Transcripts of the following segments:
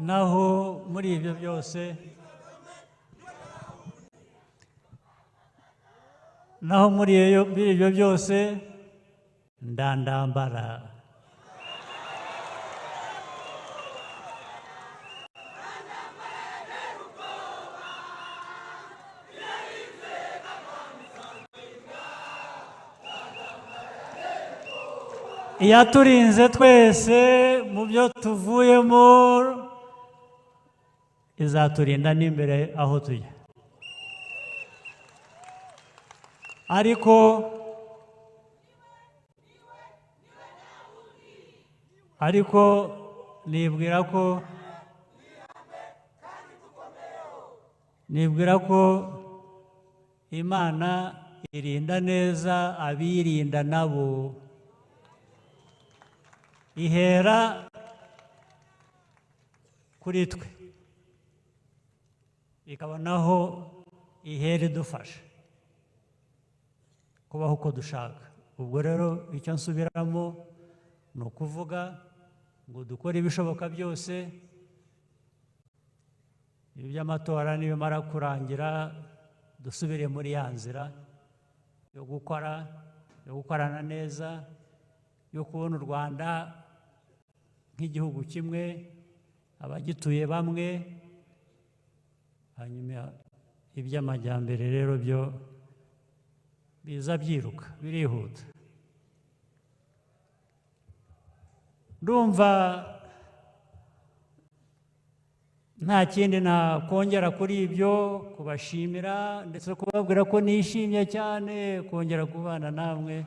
naho muri ibyo byose ndandambara iyaturinze twese mu byo tuvuyemo izaturinda n'imbere aho tujya ariko nibwira ko Imana irinda neza abirinda nabo ihera kuri twe ikabonaho ihera idufasha kubaho uko dushaka. Ubwo rero icyo nsubiramo ni ukuvuga ngo dukore ibishoboka byose iby'amatora nibimara kurangira dusubire muri ya nzira yo gukorana neza, yo kubona u Rwanda nk'igihugu kimwe, abagituye bamwe, hanyuma iby'amajyambere rero byo biza byiruka birihuta. Ndumva nta kindi nakongera kuri ibyo, kubashimira ndetse kubabwira ko nishimye cyane kongera kubana namwe.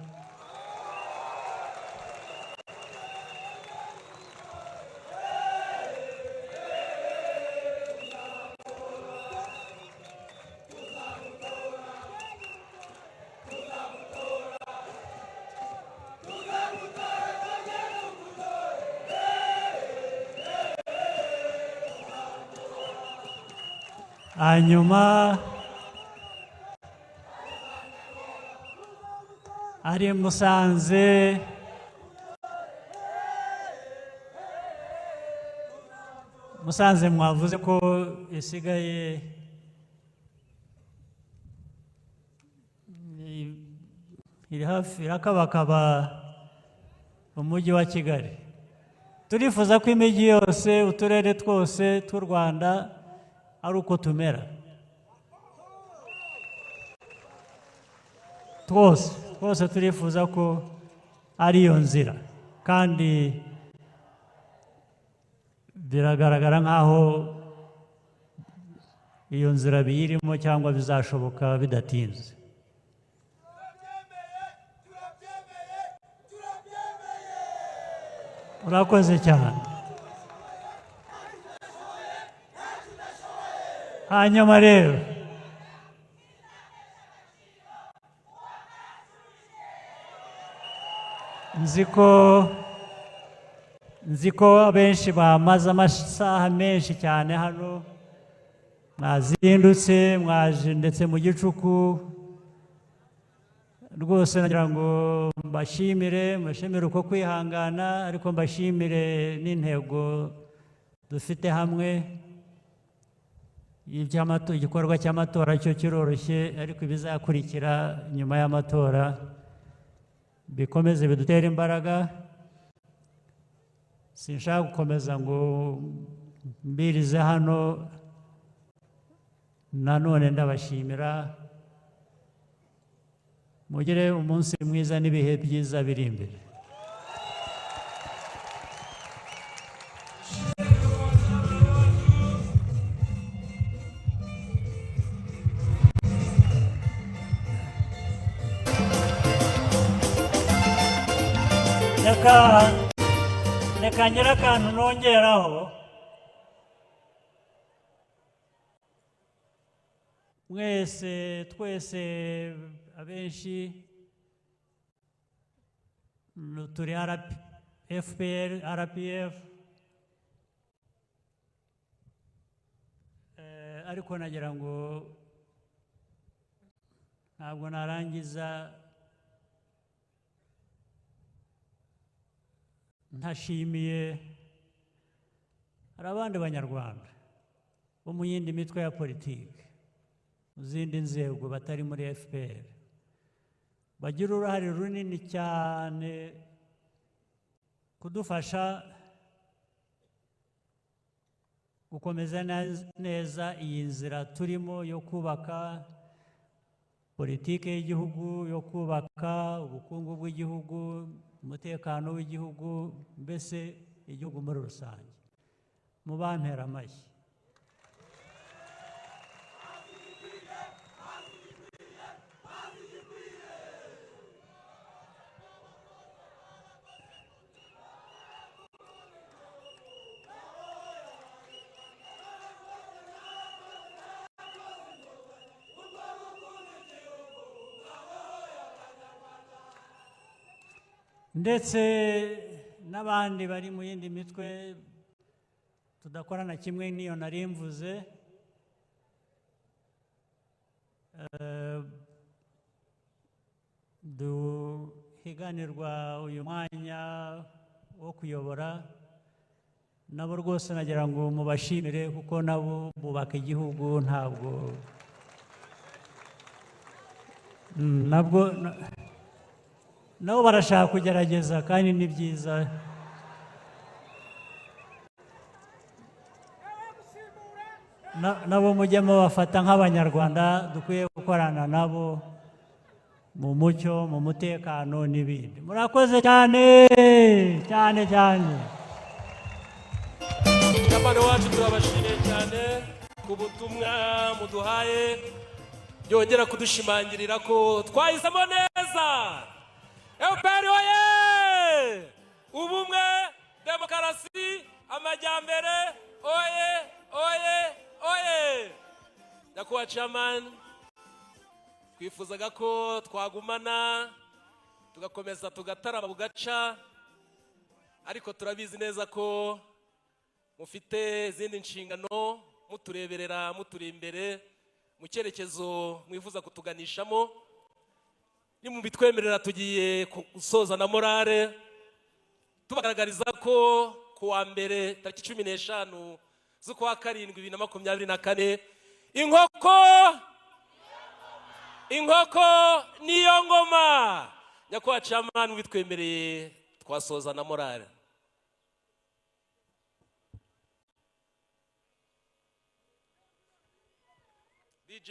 Hanyuma ari Musanze mwavuze ko isigaye iri hafi irakabakaba umujyi wa Kigali. Turifuza ko imijyi yose, uturere twose tw'u Rwanda ari uko tumera, twose turifuza ko ari iyo nzira, kandi biragaragara nk'aho iyo nzira biyirimo cyangwa bizashoboka bidatinze. Urakoze cyane. Hanyuma rero nzi ko abenshi bamaze amasaha menshi cyane hano, mwazindutse mwaje ndetse mu gicuku. Rwose nagira ngo mbashimire uko kwihangana, ariko mbashimire n'intego dufite hamwe. Igikorwa cy'amatora cyo kiroroshye, ariko ibizakurikira nyuma y'amatora bikomeze bidutere imbaraga. Sinshaka gukomeza ngo mbirize hano, nanone ndabashimira. Mugire umunsi mwiza n'ibihe byiza biri imbere. Reka ngira akantu nongeraho. Twese abenshi turi FPR, RPF, ariko nagira ngo ntabwo narangiza ntashimiye hari abandi banyarwanda bo mu yindi mitwe ya politiki mu zindi nzego batari muri FPR bagira uruhare runini cyane kudufasha gukomeza neza iyi nzira turimo yo kubaka politiki y'igihugu, yo kubaka ubukungu bw'igihugu, umutekano w'igihugu, mbese igihugu muri rusange. Mubampera amashyi. Ndetse n'abandi bari mu yindi mitwe tudakorana kimwe n'iyo nari mvuze, duhiganirwa uyu mwanya wo kuyobora, nabo rwose nagira ngo mubashimire kuko nabo bubaka igihugu, ntabwo nabo barashaka kugerageza kandi ni byiza. Nabo mujye mubafata nk'abanyarwanda dukwiye gukorana nabo mu mucyo, mu mutekano n'ibindi. Murakoze cyane cyane cyane. Abana wacu turabashimiye cyane ku butumwa muduhaye, byongera kudushimangirira ko twahisemo neza. FPR oye! Ubumwe, demokarasi, amajyambere, oye, oye, oye! Nyakubahwa Chairman, twifuzaga ko twagumana tugakomeza tugatarama bugaca, ariko turabizi neza ko mufite izindi nshingano, mutureberera, muturi imbere mu cyerekezo mwifuza kutuganishamo. Nimubitwemerera tugiye gusoza na morale tubagaragariza ko kuwa mbere tariki 15 z'ukwa karindwi 2024 inkoko niyo ngoma. Nyakubahwa Chairman, mubitwemereye twasoza na morale. DJ